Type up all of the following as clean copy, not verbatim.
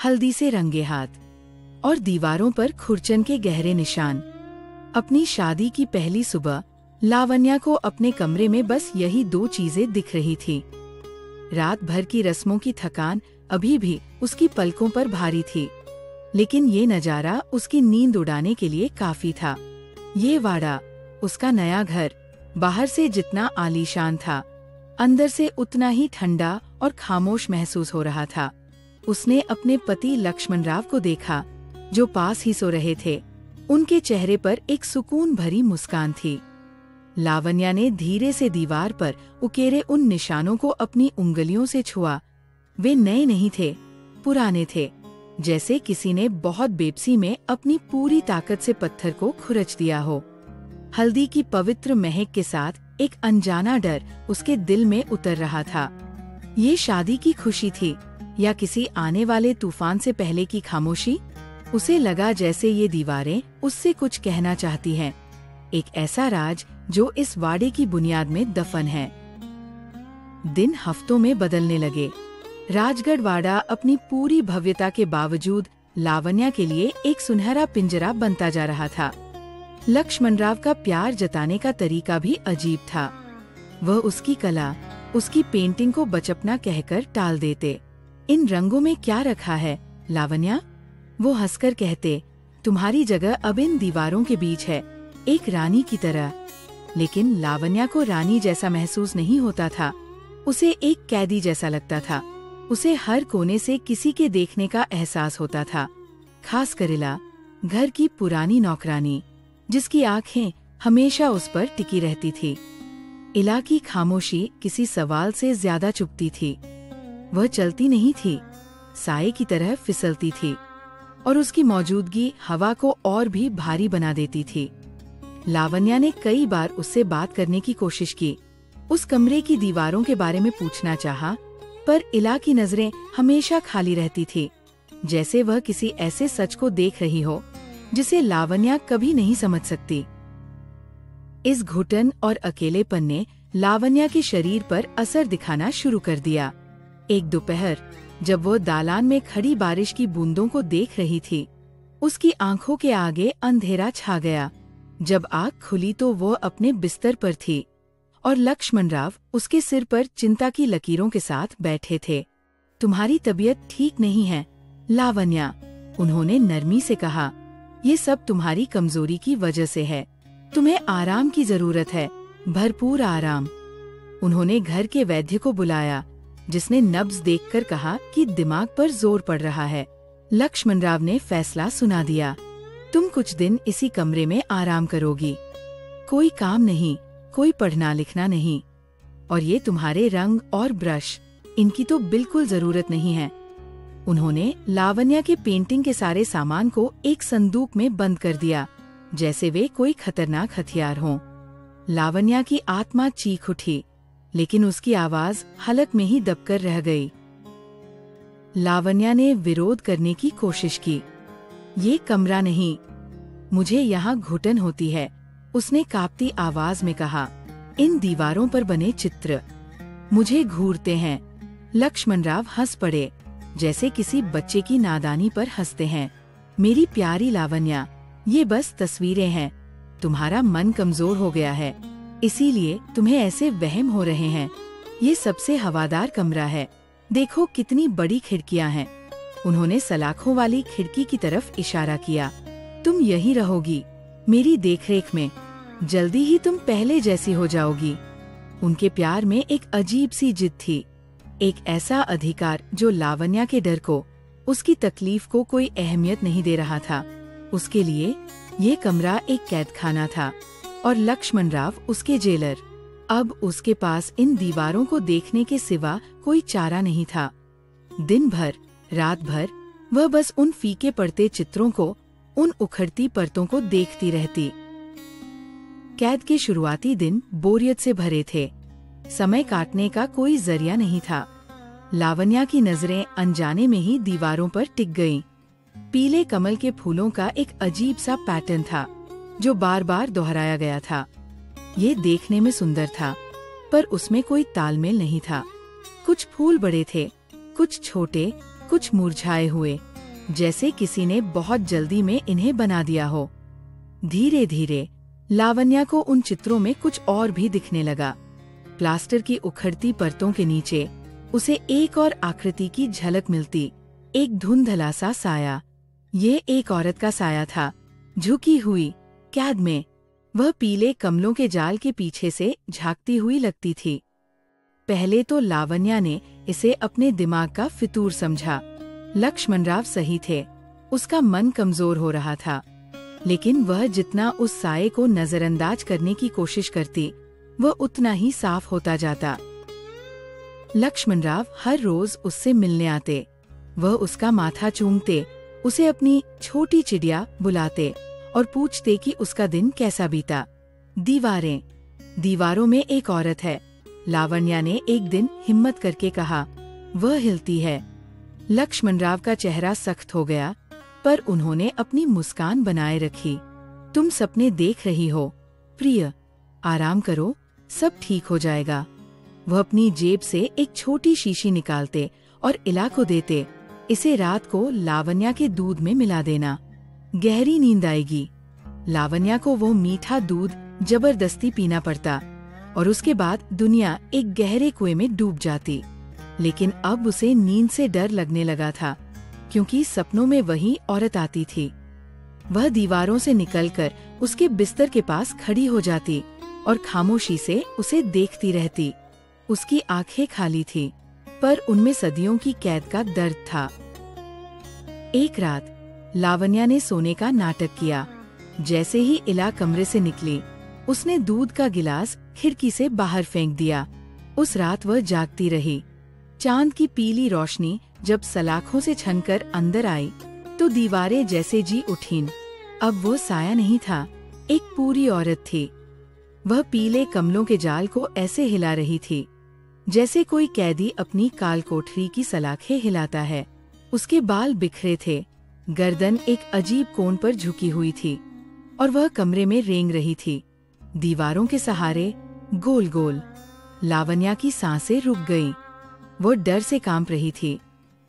हल्दी से रंगे हाथ और दीवारों पर खुरचन के गहरे निशान। अपनी शादी की पहली सुबह लावण्या को अपने कमरे में बस यही 2 चीजें दिख रही थी। रात भर की रस्मों की थकान अभी भी उसकी पलकों पर भारी थी, लेकिन ये नजारा उसकी नींद उड़ाने के लिए काफी था। ये वाड़ा, उसका नया घर, बाहर से जितना आलीशान था, अंदर से उतना ही ठंडा और खामोश महसूस हो रहा था। उसने अपने पति लक्ष्मण राव को देखा, जो पास ही सो रहे थे। उनके चेहरे पर एक सुकून भरी मुस्कान थी। लावण्या ने धीरे से दीवार पर उकेरे उन निशानों को अपनी उंगलियों से छुआ। वे नए नहीं थे, पुराने थे, जैसे किसी ने बहुत बेबसी में अपनी पूरी ताकत से पत्थर को खुरच दिया हो। हल्दी की पवित्र महक के साथ एक अनजाना डर उसके दिल में उतर रहा था। ये शादी की खुशी थी या किसी आने वाले तूफान से पहले की खामोशी? उसे लगा जैसे ये दीवारें उससे कुछ कहना चाहती हैं, एक ऐसा राज जो इस वाड़े की बुनियाद में दफन है। दिन हफ्तों में बदलने लगे। राजगढ़ वाड़ा अपनी पूरी भव्यता के बावजूद लावण्या के लिए एक सुनहरा पिंजरा बनता जा रहा था। लक्ष्मण राव का प्यार जताने का तरीका भी अजीब था। वह उसकी कला, उसकी पेंटिंग को बचपना कहकर टाल देते। इन रंगों में क्या रखा है लावण्या? वो हंसकर कहते, तुम्हारी जगह अब इन दीवारों के बीच है, एक रानी की तरह। लेकिन लावण्या को रानी जैसा महसूस नहीं होता था, उसे एक कैदी जैसा लगता था। उसे हर कोने से किसी के देखने का एहसास होता था, खासकर इला, घर की पुरानी नौकरानी, जिसकी आंखें हमेशा उस पर टिकी रहती थी। इला की खामोशी किसी सवाल से ज्यादा चुभती थी। वह चलती नहीं थी, साये की तरह फिसलती थी, और उसकी मौजूदगी हवा को और भी भारी बना देती थी। लावण्या ने कई बार उससे बात करने की कोशिश की, उस कमरे की दीवारों के बारे में पूछना चाहा, पर इला की नजरें हमेशा खाली रहती थी, जैसे वह किसी ऐसे सच को देख रही हो जिसे लावण्या कभी नहीं समझ सकती। इस घुटन और अकेलेपन ने लावण्या के शरीर पर असर दिखाना शुरू कर दिया। एक दोपहर जब वो दालान में खड़ी बारिश की बूंदों को देख रही थी, उसकी आंखों के आगे अंधेरा छा गया। जब आँख खुली तो वो अपने बिस्तर पर थी और लक्ष्मण राव उसके सिर पर चिंता की लकीरों के साथ बैठे थे। तुम्हारी तबीयत ठीक नहीं है लावण्या, उन्होंने नरमी से कहा। ये सब तुम्हारी कमजोरी की वजह से है। तुम्हें आराम की जरूरत है, भरपूर आराम। उन्होंने घर के वैद्य को बुलाया, जिसने नब्ज देखकर कहा कि दिमाग पर जोर पड़ रहा है। लक्ष्मण राव ने फैसला सुना दिया, तुम कुछ दिन इसी कमरे में आराम करोगी। कोई काम नहीं, कोई पढ़ना लिखना नहीं, और ये तुम्हारे रंग और ब्रश, इनकी तो बिल्कुल जरूरत नहीं है। उन्होंने लावण्या के पेंटिंग के सारे सामान को एक संदूक में बंद कर दिया, जैसे वे कोई खतरनाक हथियार हों। लावण्या की आत्मा चीख उठी, लेकिन उसकी आवाज हलक में ही दबकर रह गई। लावण्या ने विरोध करने की कोशिश की। ये कमरा नहीं, मुझे यहाँ घुटन होती है, उसने कांपती आवाज में कहा। इन दीवारों पर बने चित्र मुझे घूरते हैं। लक्ष्मण राव हंस पड़े, जैसे किसी बच्चे की नादानी पर हंसते हैं। मेरी प्यारी लावण्या, ये बस तस्वीरें हैं। तुम्हारा मन कमजोर हो गया है, इसीलिए तुम्हें ऐसे वहम हो रहे हैं। ये सबसे हवादार कमरा है, देखो कितनी बड़ी खिड़कियां हैं। उन्होंने सलाखों वाली खिड़की की तरफ इशारा किया। तुम यहीं रहोगी, मेरी देखरेख में। जल्दी ही तुम पहले जैसी हो जाओगी। उनके प्यार में एक अजीब सी जिद थी, एक ऐसा अधिकार जो लावण्या के डर को, उसकी तकलीफ को कोई अहमियत नहीं दे रहा था। उसके लिए ये कमरा एक कैदखाना था और लक्ष्मण राव उसके जेलर। अब उसके पास इन दीवारों को देखने के सिवा कोई चारा नहीं था। दिन भर, रात भर वह बस उन फीके पड़ते चित्रों को, उन उखड़ती परतों को देखती रहती। कैद के शुरुआती दिन बोरियत से भरे थे। समय काटने का कोई जरिया नहीं था। लावण्या की नजरें अनजाने में ही दीवारों पर टिक गईं। पीले कमल के फूलों का एक अजीब सा पैटर्न था, जो बार बार दोहराया गया था। ये देखने में सुंदर था, पर उसमें कोई तालमेल नहीं था। कुछ फूल बड़े थे, कुछ छोटे, कुछ मुरझाए हुए, जैसे किसी ने बहुत जल्दी में इन्हें बना दिया हो। धीरे धीरे लावण्या को उन चित्रों में कुछ और भी दिखने लगा। प्लास्टर की उखड़ती परतों के नीचे उसे एक और आकृति की झलक मिलती, एक धुंधला सा साया। ये एक औरत का साया था, झुकी हुई, कैद में। वह पीले कमलों के जाल के पीछे से झांकती हुई लगती थी। पहले तो लावण्या ने इसे अपने दिमाग का फितूर समझा। लक्ष्मणराव सही थे, उसका मन कमजोर हो रहा था। लेकिन वह जितना उस साये को नजरअंदाज करने की कोशिश करती, वह उतना ही साफ होता जाता। लक्ष्मणराव हर रोज उससे मिलने आते। वह उसका माथा चूमते, उसे अपनी छोटी चिड़िया बुलाते और पूछते कि उसका दिन कैसा बीता। दीवारों में एक औरत है, लावण्या ने एक दिन हिम्मत करके कहा। वह हिलती है। लक्ष्मणराव का चेहरा सख्त हो गया, पर उन्होंने अपनी मुस्कान बनाए रखी। तुम सपने देख रही हो प्रिय, आराम करो, सब ठीक हो जाएगा। वह अपनी जेब से एक छोटी शीशी निकालते और इला को देते। इसे रात को लावण्या के दूध में मिला देना, गहरी नींद आएगी। लावण्या को वो मीठा दूध जबरदस्ती पीना पड़ता और उसके बाद दुनिया एक गहरे कुएं में डूब जाती। लेकिन अब उसे नींद से डर लगने लगा था, क्योंकि सपनों में वही औरत आती थी। वह दीवारों से निकलकर उसके बिस्तर के पास खड़ी हो जाती और खामोशी से उसे देखती रहती। उसकी आंखें खाली थी, पर उनमें सदियों की कैद का दर्द था। एक रात लावण्या ने सोने का नाटक किया। जैसे ही इला कमरे से निकली, उसने दूध का गिलास खिड़की से बाहर फेंक दिया। उस रात वह जागती रही। चांद की पीली रोशनी जब सलाखों से छनकर अंदर आई, तो दीवारें जैसे जी उठीं। अब वो साया नहीं था, एक पूरी औरत थी। वह पीले कमलों के जाल को ऐसे हिला रही थी, जैसे कोई कैदी अपनी काल कोठरी की सलाखें हिलाता है। उसके बाल बिखरे थे, गर्दन एक अजीब कोण पर झुकी हुई थी और वह कमरे में रेंग रही थी, दीवारों के सहारे गोल गोल। लावण्या की सांसें रुक गईं। वो डर से कांप रही थी,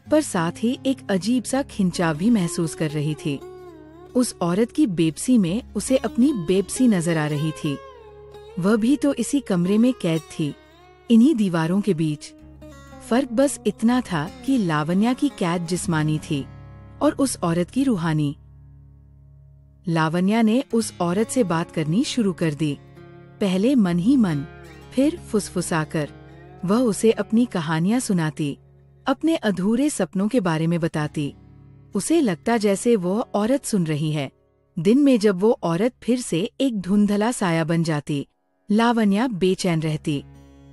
पर साथ ही एक अजीब सा खिंचाव भी महसूस कर रही थी। उस औरत की बेबसी में उसे अपनी बेबसी नजर आ रही थी। वह भी तो इसी कमरे में कैद थी, इन्हीं दीवारों के बीच। फर्क बस इतना था कि लावण्या की कैद जिस्मानी थी और उस औरत की रूहानी। लावण्या ने उस औरत से बात करनी शुरू कर दी, पहले मन ही मन, फिर फुसफुसाकर। वह उसे अपनी कहानियां सुनाती, अपने अधूरे सपनों के बारे में बताती। उसे लगता जैसे वो औरत सुन रही है। दिन में जब वो औरत फिर से एक धुंधला साया बन जाती, लावण्या बेचैन रहती।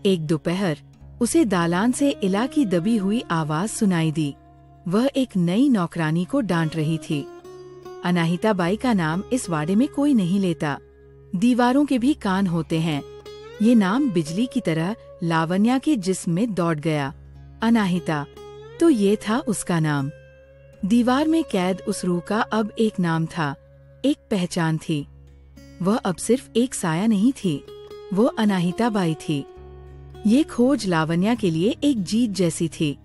एक दोपहर उसे दालान से इला की दबी हुई आवाज सुनाई दी। वह एक नई नौकरानी को डांट रही थी। अनाहिता बाई का नाम इस वाड़े में कोई नहीं लेता। दीवारों के भी कान होते हैं। ये नाम बिजली की तरह लावण्या के जिस्म में दौड़ गया। अनाहिता, तो ये था उसका नाम। दीवार में कैद उस रूह का अब एक नाम था, एक पहचान थी। वह अब सिर्फ एक साया नहीं थी, वो अनाहिता बाई थी। ये खोज लावण्या के लिए एक जीत जैसी थी।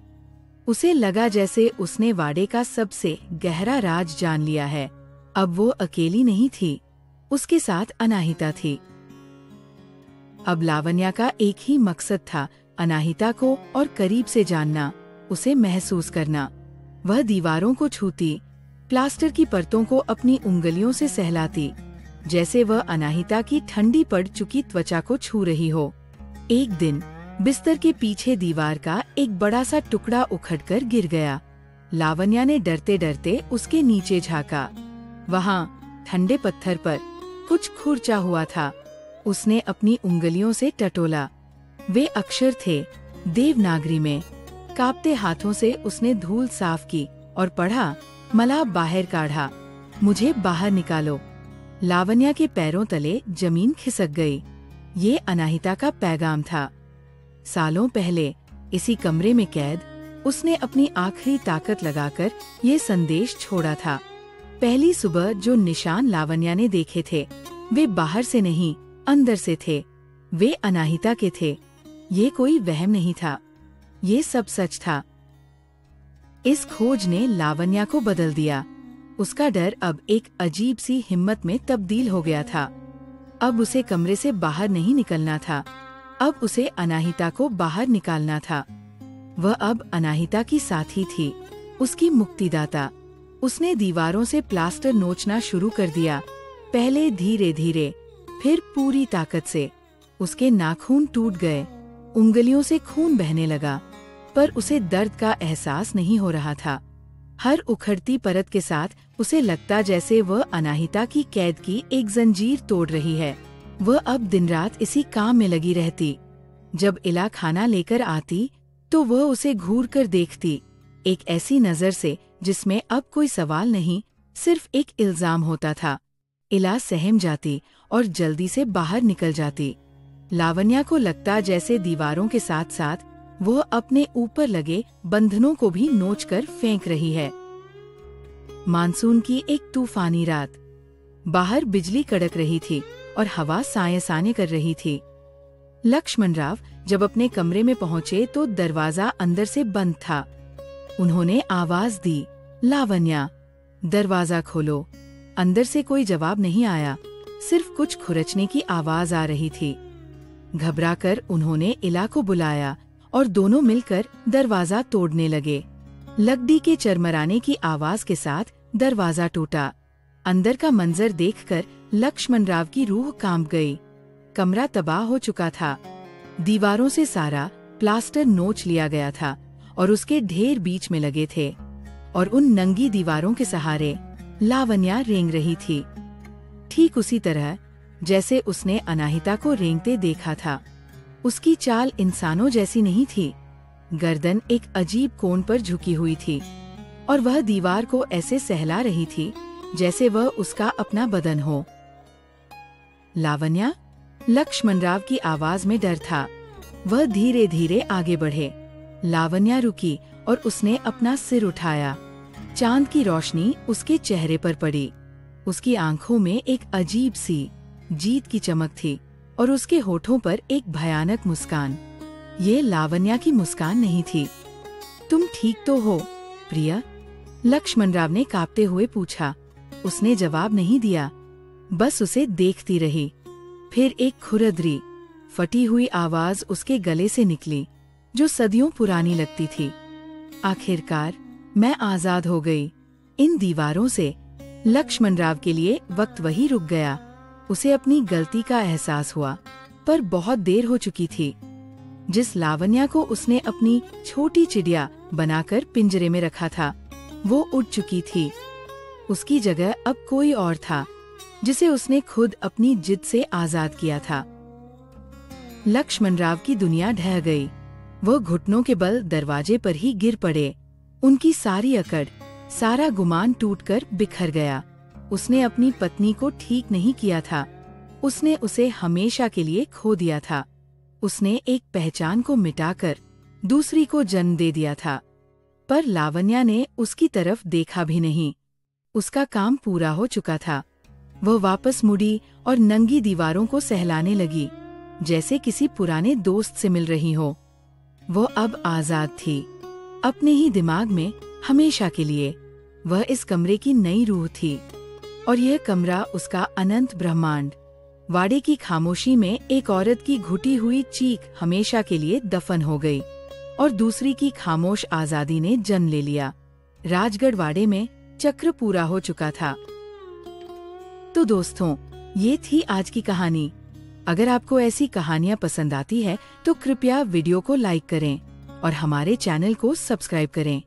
उसे लगा जैसे उसने वाड़े का सबसे गहरा राज जान लिया है। अब वो अकेली नहीं थी, उसके साथ अनाहिता थी। अब लावण्या का एक ही मकसद था, अनाहिता को और करीब से जानना, उसे महसूस करना। वह दीवारों को छूती, प्लास्टर की परतों को अपनी उंगलियों से सहलाती, जैसे वह अनाहिता की ठंडी पड़ चुकी त्वचा को छू रही हो। एक दिन बिस्तर के पीछे दीवार का एक बड़ा सा टुकड़ा उखड़कर गिर गया। लावण्या ने डरते डरते उसके नीचे झांका। वहाँ ठंडे पत्थर पर कुछ खुरचा हुआ था। उसने अपनी उंगलियों से टटोला। वे अक्षर थे, देवनागरी में। कांपते हाथों से उसने धूल साफ की और पढ़ा, मला बाहर काढ़ा, मुझे बाहर निकालो। लावण्या के पैरों तले जमीन खिसक गई। ये अनाहिता का पैगाम था। सालों पहले इसी कमरे में कैद उसने अपनी आखिरी ताकत लगाकर ये संदेश छोड़ा था। पहली सुबह जो निशान लावण्या ने देखे थे, वे बाहर से नहीं, अंदर से थे। वे अनाहिता के थे। ये कोई वहम नहीं था, ये सब सच था। इस खोज ने लावण्या को बदल दिया। उसका डर अब एक अजीब सी हिम्मत में तब्दील हो गया था। अब उसे कमरे से बाहर नहीं निकलना था, अब उसे अनाहिता को बाहर निकालना था। वह अब अनाहिता की साथी थी, उसकी मुक्तिदाता। उसने दीवारों से प्लास्टर नोचना शुरू कर दिया, पहले धीरे धीरे, फिर पूरी ताकत से। उसके नाखून टूट गए, उंगलियों से खून बहने लगा, पर उसे दर्द का एहसास नहीं हो रहा था। हर उखड़ती परत के साथ उसे लगता जैसे वह अनाहिता की कैद की एक जंजीर तोड़ रही है। वह अब दिन रात इसी काम में लगी रहती। जब इला खाना लेकर आती तो वह उसे घूर कर देखती, एक ऐसी नजर से जिसमें अब कोई सवाल नहीं, सिर्फ एक इल्जाम होता था। इला सहम जाती और जल्दी से बाहर निकल जाती। लावण्या को लगता जैसे दीवारों के साथ साथ वह अपने ऊपर लगे बंधनों को भी नोचकर फेंक रही है। मानसून की एक तूफानी रात। बाहर बिजली कड़क रही थी और हवा साए साने कर रही थी। लक्ष्मण राव जब अपने कमरे में पहुंचे तो दरवाजा अंदर से बंद था। उन्होंने आवाज दी, लावण्या, दरवाजा खोलो। अंदर से कोई जवाब नहीं आया, सिर्फ कुछ खुरचने की आवाज आ रही थी। घबराकर उन्होंने इला को बुलाया और दोनों मिलकर दरवाजा तोड़ने लगे। लकड़ी के चरमराने की आवाज के साथ दरवाजा टूटा। अंदर का मंजर देखकर लक्ष्मण राव की रूह कांप गई। कमरा तबाह हो चुका था। दीवारों से सारा प्लास्टर नोच लिया गया था और उसके ढेर बीच में लगे थे, और उन नंगी दीवारों के सहारे लावण्या रेंग रही थी, ठीक उसी तरह जैसे उसने अनाहिता को रेंगते देखा था। उसकी चाल इंसानों जैसी नहीं थी। गर्दन एक अजीब कोण पर झुकी हुई थी और वह दीवार को ऐसे सहला रही थी जैसे वह उसका अपना बदन हो। लावण्या, लक्ष्मण राव की आवाज में डर था। वह धीरे धीरे आगे बढ़े। लावण्या रुकी और उसने अपना सिर उठाया। चांद की रोशनी उसके चेहरे पर पड़ी। उसकी आंखों में एक अजीब सी जीत की चमक थी और उसके होठों पर एक भयानक मुस्कान। ये लावण्या की मुस्कान नहीं थी। तुम ठीक तो हो, प्रिया? लक्ष्मण राव ने कांपते हुए पूछा। उसने जवाब नहीं दिया, बस उसे देखती रही। फिर एक खुरदरी, फटी हुई आवाज उसके गले से निकली, जो सदियों पुरानी लगती थी। आखिरकार मैं आजाद हो गई इन दीवारों से। लक्ष्मण राव के लिए वक्त वही रुक गया। उसे अपनी गलती का एहसास हुआ, पर बहुत देर हो चुकी थी। जिस लावण्या को उसने अपनी छोटी चिड़िया बनाकर पिंजरे में रखा था, वो उड़ चुकी थी। उसकी जगह अब कोई और था, जिसे उसने खुद अपनी जिद से आजाद किया था। लक्ष्मण राव की दुनिया ढह गई। वह घुटनों के बल दरवाजे पर ही गिर पड़े। उनकी सारी अकड़, सारा गुमान टूटकर बिखर गया। उसने अपनी पत्नी को ठीक नहीं किया था। उसने उसे हमेशा के लिए खो दिया था। उसने एक पहचान को मिटाकर दूसरी को जन्म दे दिया था। पर लावण्या ने उसकी तरफ देखा भी नहीं। उसका काम पूरा हो चुका था। वह वापस मुड़ी और नंगी दीवारों को सहलाने लगी, जैसे किसी पुराने दोस्त से मिल रही हो। वो अब आजाद थी, अपने ही दिमाग में, हमेशा के लिए। वह इस कमरे की नई रूह थी और यह कमरा उसका अनंत ब्रह्मांड। वाड़े की खामोशी में एक औरत की घुटी हुई चीख हमेशा के लिए दफन हो गई और दूसरी की खामोश आजादी ने जन्म ले लिया। राजगढ़ वाड़े में चक्र पूरा हो चुका था। तो दोस्तों, ये थी आज की कहानी। अगर आपको ऐसी कहानियाँ पसंद आती है तो कृपया वीडियो को लाइक करें और हमारे चैनल को सब्सक्राइब करें।